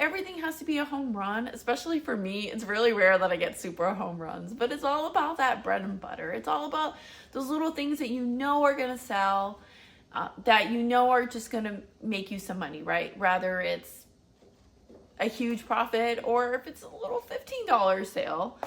not everything has to be a home run, especially for me. It's really rare that I get super home runs, but it's all about that bread and butter. It's all about those little things that you know are going to sell, that you know are just going to make you some money, right? Rather it's a huge profit or if it's a little $15 sale.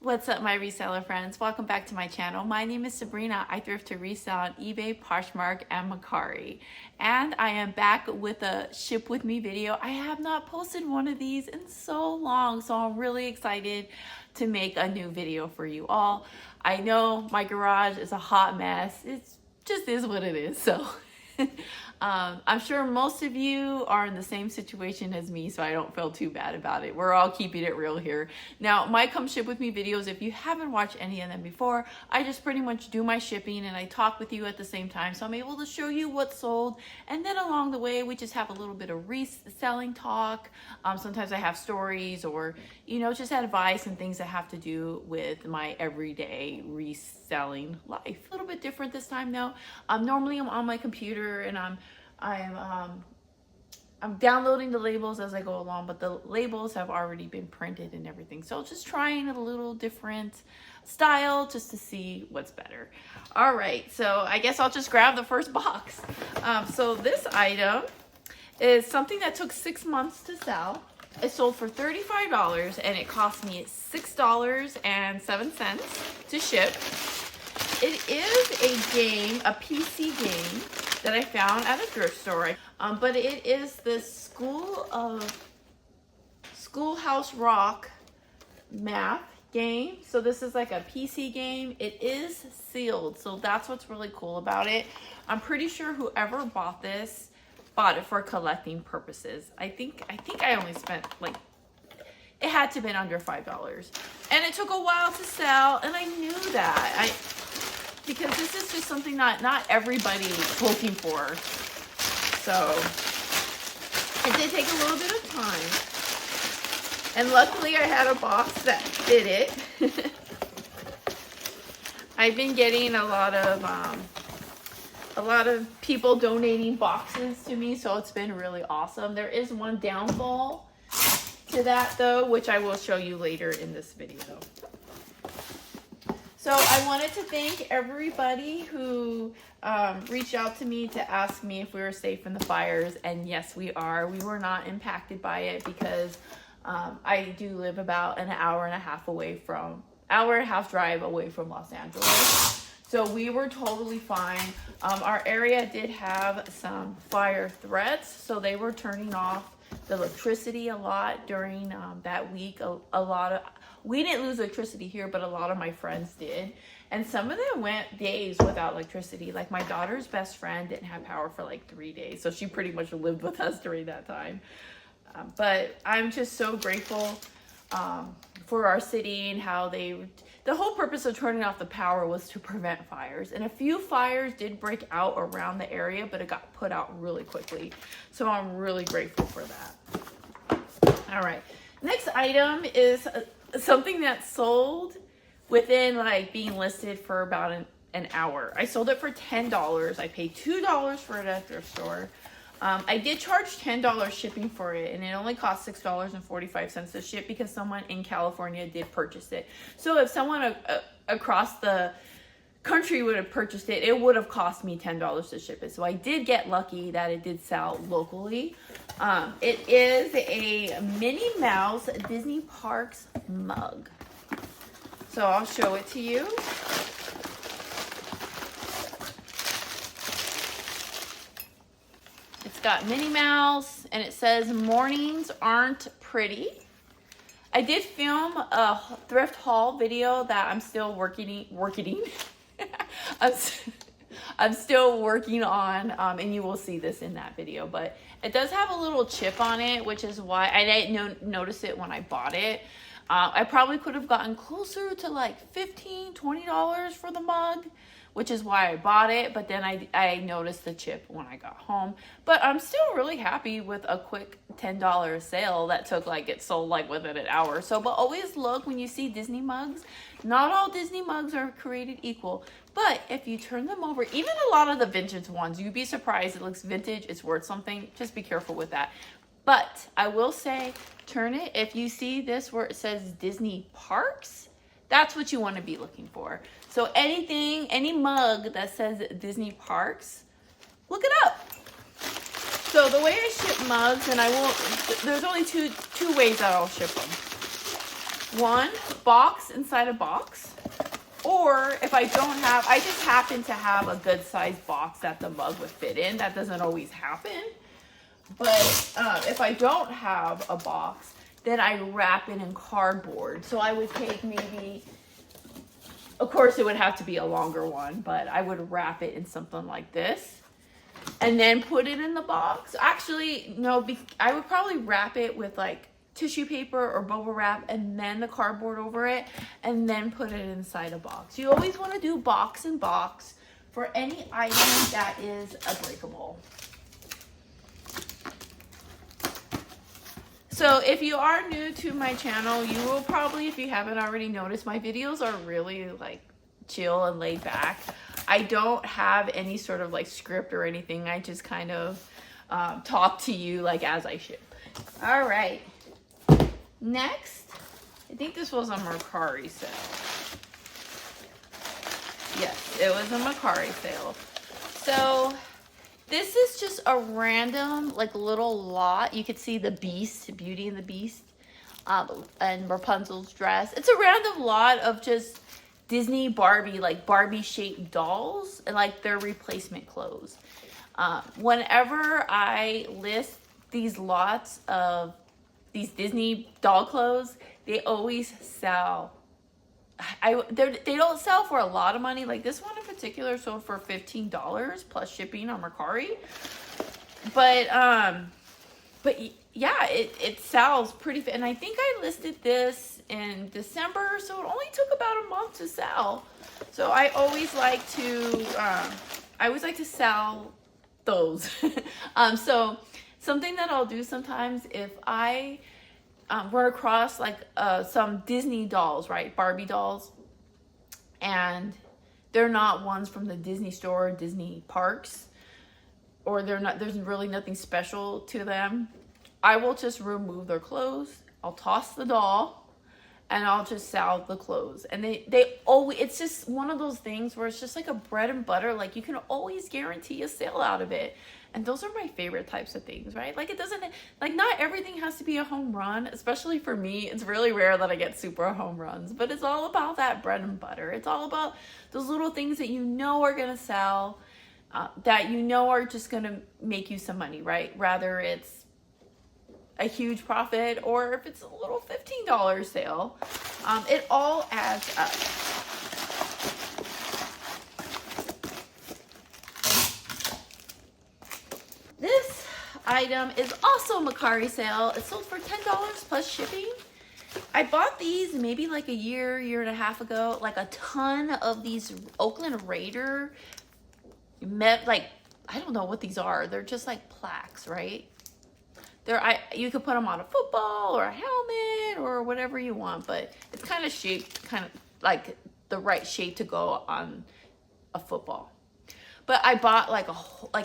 What's up, my reseller friends? Welcome back to my channel. My name is Sabrina. I thrift to resell on eBay, Poshmark, and Mercari. And I am back with a ship with me video. I have not posted one of these in so long, so I'm really excited to make a new video for you all. I know my garage is a hot mess. It just is what it is, so. I'm sure most of you are in the same situation as me, so I don't feel too bad about it. We're all keeping it real here. Now, my Come Ship With Me videos, if you haven't watched any of them before, I just pretty much do my shipping and I talk with you at the same time. So I'm able to show you what's sold. And then along the way, we just have a little bit of reselling talk. Sometimes I have stories or, you know, just advice and things that have to do with my everyday reselling life. A little bit different this time though. Normally I'm on my computer and I'm downloading the labels as I go along, but the labels have already been printed and everything. So just trying a little different style just to see what's better. All right, so I guess I'll just grab the first box. So this item is something that took 6 months to sell. It sold for $35 and it cost me $6.07 to ship. It is a game, a PC game that I found at a thrift store, but it is the Schoolhouse Rock math game. So this is like a PC game. It is sealed, so that's what's really cool about it. I'm pretty sure whoever bought this bought it for collecting purposes. I think I only spent like, it had to have been under $5, and it took a while to sell, and I knew that. Because this is just something that not everybody's looking for. So it did take a little bit of time. And luckily I had a box that did it. I've been getting a lot of people donating boxes to me, so it's been really awesome. There is one downfall to that though, which I will show you later in this video. So I wanted to thank everybody who reached out to me to ask me if we were safe from the fires. And yes, we are. We were not impacted by it because I do live about an hour and a half drive away from Los Angeles. So we were totally fine. Our area did have some fire threats, so they were turning off the electricity a lot during that week. We didn't lose electricity here, but a lot of my friends did. And some of them went days without electricity. Like my daughter's best friend didn't have power for like 3 days. So she pretty much lived with us during that time. But I'm just so grateful for our city and how the whole purpose of turning off the power was to prevent fires. And a few fires did break out around the area, but it got put out really quickly. So I'm really grateful for that. All right, next item is something that sold within like being listed for about an hour. I sold it for $10. I paid $2 for it at a thrift store. I did charge $10 shipping for it, and it only cost $6.45 to ship because someone in California did purchase it. So if someone across the country would have purchased it, it would have cost me $10 to ship it. So I did get lucky that it did sell locally. It is a Minnie Mouse Disney Parks mug. So I'll show it to you. It's got Minnie Mouse and it says mornings aren't pretty. I did film a thrift haul video that I'm still working I'm still working on, and you will see this in that video, but it does have a little chip on it, which is why I didn't notice it when I bought it. I probably could have gotten closer to like $15, $20 for the mug, which is why I bought it, but then I noticed the chip when I got home. But I'm still really happy with a quick $10 sale that took it sold like within an hour. So, but always look when you see Disney mugs. Not all Disney mugs are created equal. But if you turn them over, even a lot of the vintage ones, you'd be surprised. It looks vintage. It's worth something. Just be careful with that. But I will say, turn it. If you see this where it says Disney Parks, that's what you want to be looking for. So anything, any mug that says Disney Parks, look it up. So the way I ship mugs, and I won't, there's only two ways that I'll ship them. One, box inside a box. Or if I don't have, I just happen to have a good sized box that the mug would fit in. That doesn't always happen. But if I don't have a box, then I wrap it in cardboard. So I would take maybe, of course it would have to be a longer one, but I would wrap it in something like this. And then put it in the box. Actually, no, I would probably wrap it with like tissue paper or bubble wrap and then the cardboard over it and then put it inside a box. You always want to do box and box for any item that is unbreakable. So if you are new to my channel, you will probably, if you haven't already noticed, my videos are really like chill and laid back. I don't have any sort of like script or anything. I just kind of talk to you like as I ship. All right. Next, I think this was a Mercari sale. Yes, it was a Mercari sale. So this is just a random like little lot. You could see the Beast, Beauty and the Beast, and Rapunzel's dress. It's a random lot of just Disney Barbie, like Barbie shaped dolls and like their replacement clothes. Whenever I list these lots of these Disney doll clothes, they always sell. They don't sell for a lot of money. Like this one in particular sold for $15 plus shipping on Mercari. But yeah, it sells pretty. And I think I listed this in December, so it only took about a month to sell. So I always like to sell those. So something that I'll do sometimes if I run across like some Disney dolls, right? Barbie dolls, and they're not ones from the Disney store, Disney parks, or there's really nothing special to them. I will just remove their clothes. I'll toss the doll and I'll just sell the clothes. And they always, it's just one of those things where it's just like a bread and butter. Like you can always guarantee a sale out of it. And those are my favorite types of things, right? Like it doesn't, like not everything has to be a home run, especially for me. It's really rare that I get super home runs, but it's all about that bread and butter. It's all about those little things that you know are going to sell, that you know are just going to make you some money, right? Rather it's a huge profit or if it's a little $15 sale, it all adds up. This item is also a Mercari sale. It sold for $10 plus shipping. I bought these maybe like a year and a half ago, like a ton of these Oakland Raider, like, I don't know what these are. They're just like plaques, right? You could put them on a football or a helmet or whatever you want, but it's kind of shaped, kind of like the right shape to go on a football. But I bought like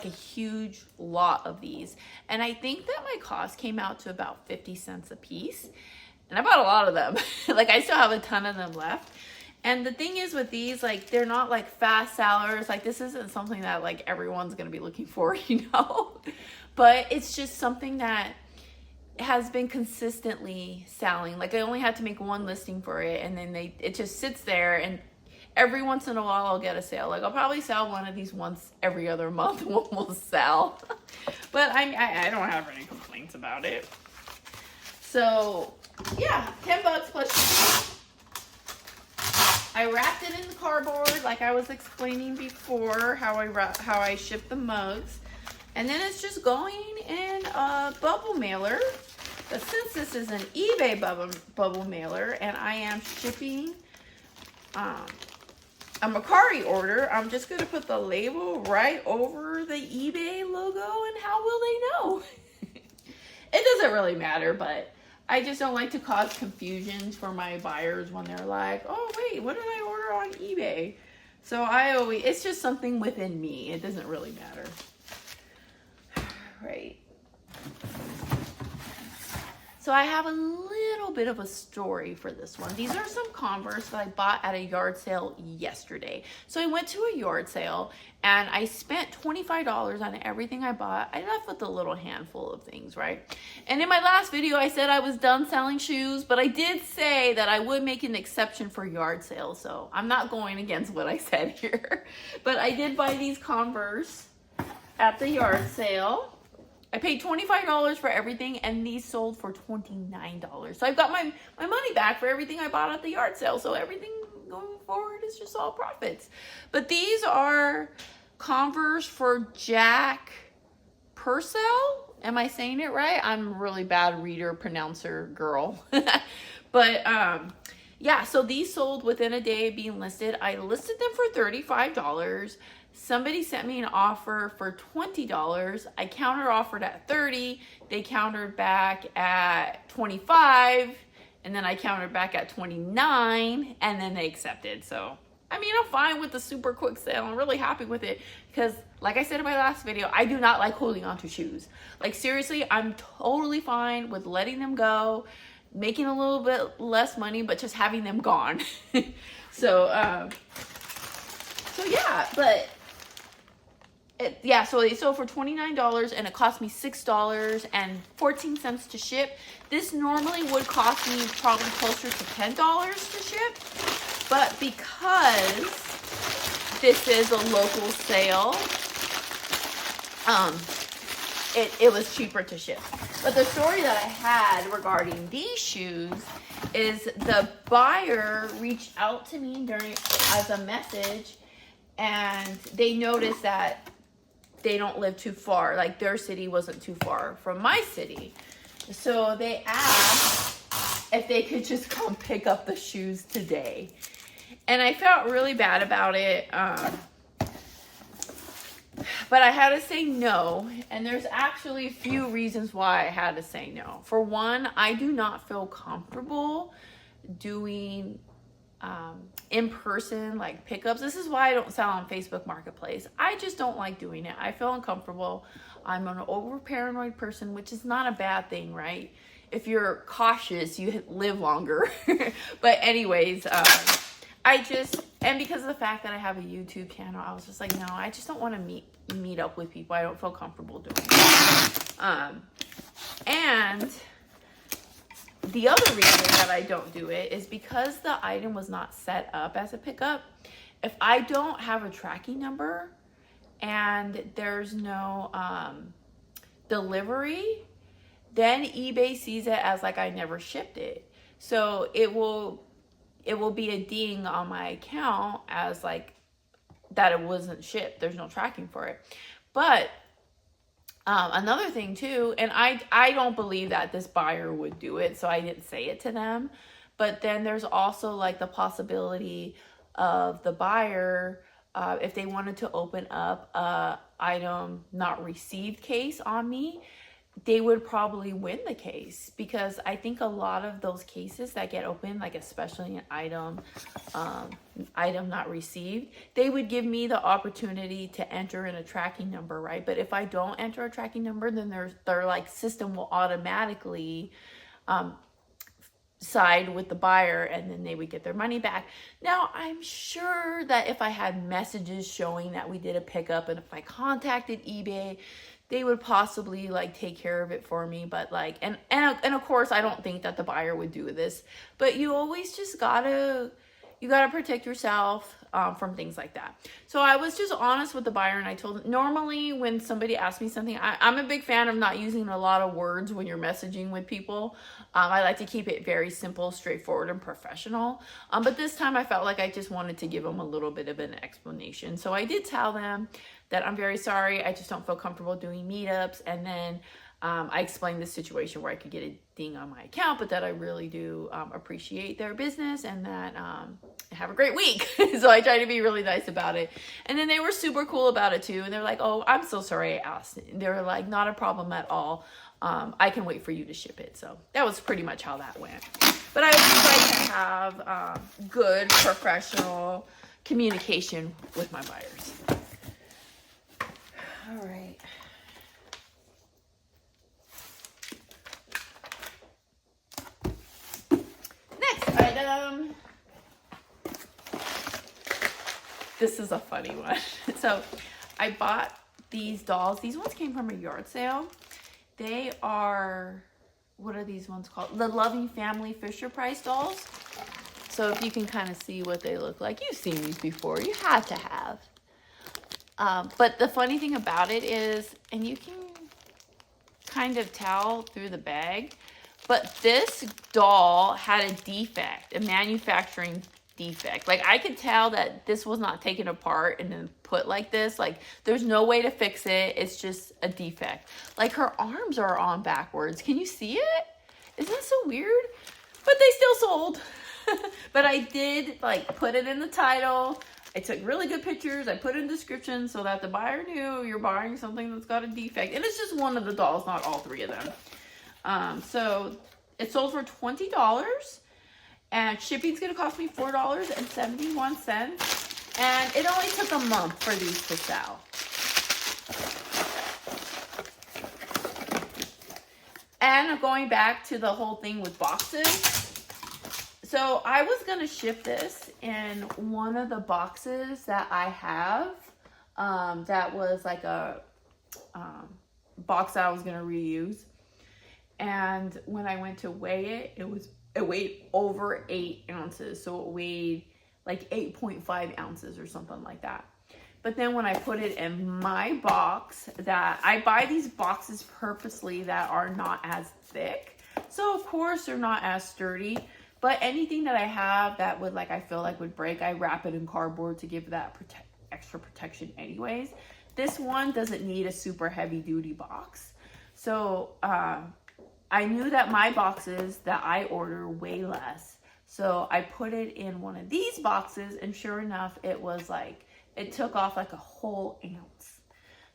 a huge lot of these. And I think that my cost came out to about 50 cents a piece. And I bought a lot of them. Like I still have a ton of them left. And the thing is with these, like they're not like fast sellers. Like this isn't something that like everyone's going to be looking for, you know? But it's just something that has been consistently selling. Like I only had to make one listing for it and then it just sits there, and every once in a while I'll get a sale. Like I'll probably sell one of these once every other month. One will sell. But I don't have any complaints about it. So yeah, $10 plus shipping. I wrapped it in the cardboard like I was explaining before how I ship the mugs. And then it's just going in a bubble mailer. But since this is an eBay bubble mailer and I am shipping a Mercari order, I'm just going to put the label right over the eBay logo, and how will they know? It doesn't really matter, but I just don't like to cause confusion for my buyers when they're like, oh wait, what did I order on eBay? So it's just something within me. It doesn't really matter. Right. So I have a little bit of a story for this one. These are some Converse that I bought at a yard sale yesterday. So I went to a yard sale and I spent $25 on everything I bought. I left with a little handful of things, right? And in my last video, I said I was done selling shoes, but I did say that I would make an exception for yard sales. So I'm not going against what I said here. But I did buy these Converse at the yard sale. I paid $25 for everything, and these sold for $29. So I've got my money back for everything I bought at the yard sale. So everything going forward is just all profits. But these are Converse for Jack Purcell. Am I saying it right? I'm a really bad reader, pronouncer girl. But yeah, so these sold within a day of being listed. I listed them for $35. Somebody sent me an offer for $20. I counter offered at $30. They countered back at $25, and then I countered back at $29, and then they accepted. So, I mean, I'm fine with the super quick sale. I'm really happy with it because, like I said in my last video, I do not like holding on to shoes. Like, seriously, I'm totally fine with letting them go, making a little bit less money, but just having them gone. So yeah, but so they sold for $29 and it cost me $6.14 to ship. This normally would cost me probably closer to $10 to ship, but because this is a local sale, it was cheaper to ship. But the story that I had regarding these shoes is the buyer reached out to me as a message, and they noticed that they don't live too far. Like, their city wasn't too far from my city. So they asked if they could just come pick up the shoes today. And I felt really bad about it. But I had to say no. And there's actually a few reasons why I had to say no. For one, I do not feel comfortable doing in-person like pickups. This is why I don't sell on Facebook Marketplace. I just don't like doing it. I feel uncomfortable. I'm an over paranoid person, which is not a bad thing, right? If you're cautious, you live longer. But anyways, and because of the fact that I have a YouTube channel, I was just like, no, I just don't want to meet up with people. I don't feel comfortable doing it. And the other reason that I don't do it is because the item was not set up as a pickup. If I don't have a tracking number and there's no delivery, then eBay sees it as like I never shipped it. So it will be a ding on my account as like that it wasn't shipped. There's no tracking for it. But another thing too, and I don't believe that this buyer would do it, so I didn't say it to them. But then there's also like the possibility of the buyer, if they wanted to open up a item not received case on me, they would probably win the case, because I think a lot of those cases that get opened, like especially an item not received, they would give me the opportunity to enter in a tracking number, right? But if I don't enter a tracking number, then their like system will automatically side with the buyer, and then they would get their money back. Now, I'm sure that if I had messages showing that we did a pickup, and if I contacted eBay, they would possibly like take care of it for me. But like, and of course, I don't think that the buyer would do this, but you always just gotta protect yourself from things like that. So I was just honest with the buyer, and I told them, normally when somebody asks me something, I'm a big fan of not using a lot of words when you're messaging with people. I like to keep it very simple, straightforward, and professional. But this time I felt like I just wanted to give them a little bit of an explanation. So I did tell them that I'm very sorry, I just don't feel comfortable doing meetups. And then I explained the situation where I could get a ding on my account, but that I really do appreciate their business, and that have a great week. So I tried to be really nice about it. And then they were super cool about it too. And they're like, oh, I'm so sorry I asked. They were like, not a problem at all. I can wait for you to ship it. So that was pretty much how that went. But I would like to have good, professional communication with my buyers. All right. Next item. This is a funny one. So I bought these dolls. These ones came from a yard sale. They are, what are these ones called? The Loving Family Fisher Price dolls. So if you can kind of see what they look like. You've seen these before. You have to have. But the funny thing about it is, and you can kind of tell through the bag, but this doll had a defect, a manufacturing defect. Like, I could tell that this was not taken apart and then put like this. Like, there's no way to fix it. It's just a defect. Like, her arms are on backwards. Can you see it? Isn't that so weird? But they still sold. But I did, like, put it in the title. I took really good pictures. I put in description so that the buyer knew you're buying something that's got a defect. And it's just one of the dolls, not all three of them. So it sold for $20. And shipping's gonna cost me $4.71. And it only took a month for these to sell. And going back to the whole thing with boxes. So I was gonna ship this in one of the boxes that I have. That was like a box that I was gonna reuse. And when I went to weigh it, it weighed over 8 ounces. So it weighed like 8.5 ounces or something like that. But then when I put it in my box, that I buy these boxes purposely that are not as thick. So of course they're not as sturdy, but anything that I have that would, like, I feel like would break, I wrap it in cardboard to give that extra protection anyways. This one doesn't need a super heavy duty box. So, I knew that my boxes that I order weigh less. So I put it in one of these boxes, and sure enough, it was like, it took off like a whole ounce.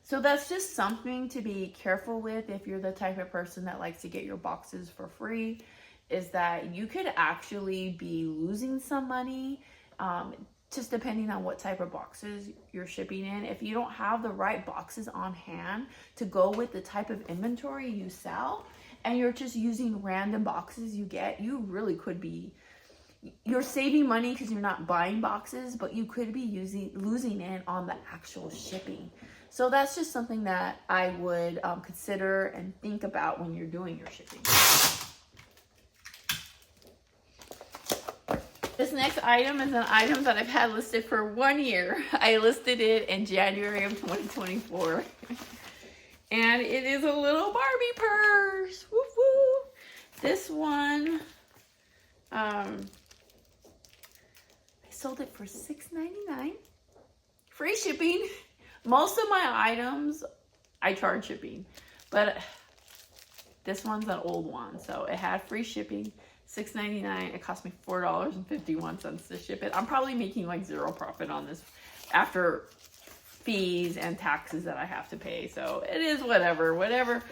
So that's just something to be careful with if you're the type of person that likes to get your boxes for free, is that you could actually be losing some money, just depending on what type of boxes you're shipping in. If you don't have the right boxes on hand to go with the type of inventory you sell, and you're just using random boxes you get, you really could be, you're saving money because you're not buying boxes, but you could be losing in on the actual shipping. So that's just something that I would consider and think about when you're doing your shipping. This next item is an item that I've had listed for 1 year. I listed it in January of 2024. And it is a little Barbie purse. Woo woo. This one, I sold it for $6.99. Free shipping. Most of my items, I charge shipping. But this one's an old one, so it had free shipping. $6.99. It cost me $4.51 to ship it. I'm probably making like zero profit on this after fees and taxes that I have to pay. So it is whatever.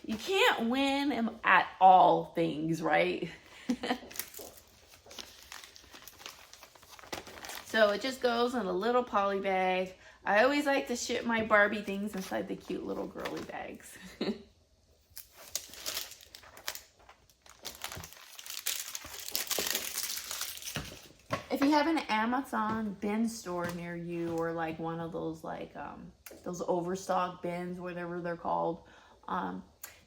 You can't win at all things, right? So it just goes in a little poly bag. I always like to ship my Barbie things inside the cute little girly bags. If you have an Amazon bin store near you, or like one of those like those overstock bins, whatever they're called,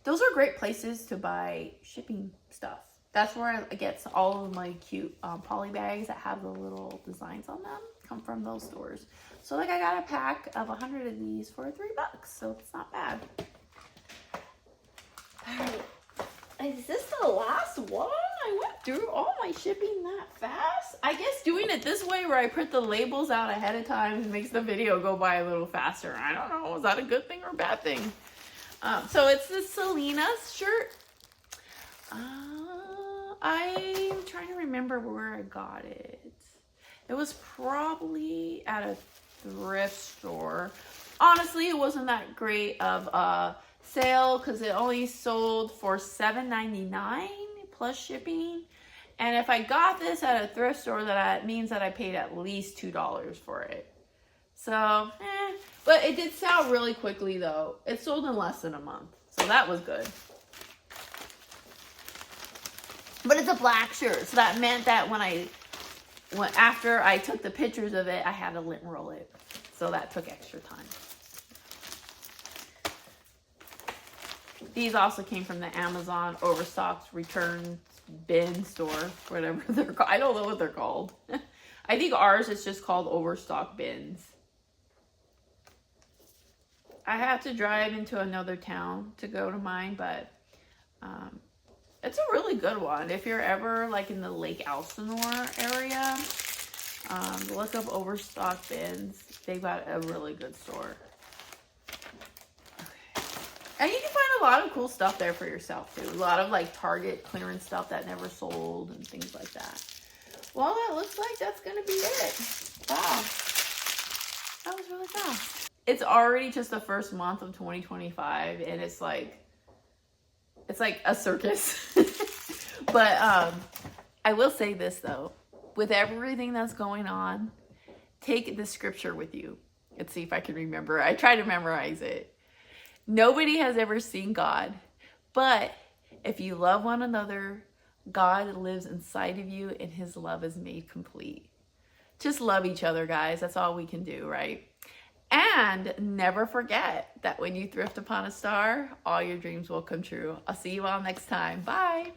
those are great places to buy shipping stuff. That's where I get all of my cute poly bags that have the little designs on them. Come from those stores. So like I got a pack of 100 of these for $3, so it's not bad. All right. Is this the last one? I went through all my shipping that fast. I guess doing it this way, where I print the labels out ahead of time, makes the video go by a little faster. I don't know. Is that a good thing or a bad thing? So it's the Selena shirt. I'm trying to remember where I got it. It was probably at a thrift store. Honestly, it wasn't that great of a sale because it only sold for $7.99 plus shipping. And if I got this at a thrift store, that means that I paid at least $2 for it. So, but it did sell really quickly though. It sold in less than a month. So that was good. But it's a black shirt. So that meant that after I took the pictures of it, I had to lint roll it. So that took extra time. These also came from the Amazon overstocked return bin store, whatever they're called. I don't know what they're called. I think ours is just called overstock bins. I have to drive into another town to go to mine, but it's a really good one. If you're ever like in the Lake Elsinore area, look up overstock bins. They've got a really good store. And you can find a lot of cool stuff there for yourself too. A lot of like Target clearance stuff that never sold and things like that. Well, that looks like that's going to be it. Wow. That was really fast. It's already just the first month of 2025 and it's like a circus. But I will say this though. With everything that's going on, take the scripture with you. Let's see if I can remember. I try to memorize it. Nobody has ever seen God, but if you love one another, God lives inside of you and his love is made complete. Just love each other, guys. That's all we can do, right? And never forget that when you thrift upon a star, all your dreams will come true. I'll see you all next time. Bye.